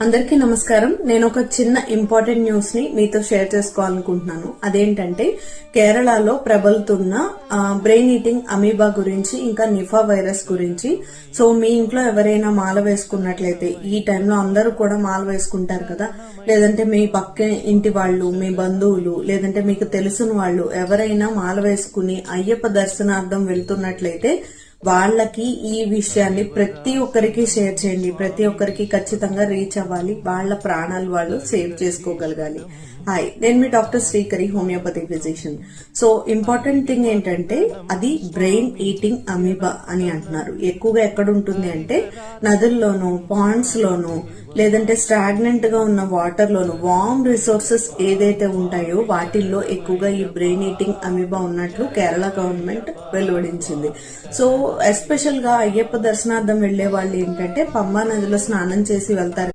అందరికీ నమస్కారం. నేను ఒక చిన్న ఇంపార్టెంట్ న్యూస్ ని మీతో షేర్ చేసుకోవాలనుకుంటున్నాను. అదేంటంటే కేరళలో ప్రబలుతున్న బ్రెయిన్ ఈటింగ్ అమీబా గురించి, ఇంకా నిఫా వైరస్ గురించి. సో మీ ఇంట్లో ఎవరైనా మాల వేసుకున్నట్లయితే, ఈ టైంలో అందరూ కూడా మాల వేసుకుంటారు కదా, లేదంటే మీ పక్క ఇంటి వాళ్ళు, మీ బంధువులు, లేదంటే మీకు తెలిసిన వాళ్ళు ఎవరైనా మాల వేసుకుని అయ్యప్ప దర్శనార్థం వెళ్తున్నట్లయితే వాళ్ళకి ఈ విషయాన్ని ప్రతి ఒక్కరికి షేర్ చేయండి. ప్రతి ఒక్కరికి ఖచ్చితంగా రీచ్ అవ్వాలి. వాళ్ళ ప్రాణాలు వాళ్ళు సేవ్ చేసుకోగలగాలి. హాయ్, నేను మీ doctor Srikari, homeopathic physician. So important thing ఏంటంటే అది బ్రెయిన్ ఈటింగ్ అమీబా అని అంటున్నారు. ఎక్కువగా ఎక్కడ ఉంటుంది అంటే నదుల్లోనూ, పాండ్స్ లోనూ, లేదంటే స్టాగ్నెంట్ గా ఉన్న వాటర్ లోను, వార్మ్ రిసోర్సెస్ ఏదైతే ఉంటాయో వాటిల్లో ఎక్కువగా ఈ బ్రెయిన్ ఈటింగ్ అమీబా ఉన్నట్లు కేరళ గవర్నమెంట్ వెలువడించింది. సో ఎస్పెషల్ గా అయ్యప్ప దర్శనార్థం వెళ్లే వాళ్ళు ఏంటంటే పంబా నదిలో స్నానం చేసి వెళ్తారు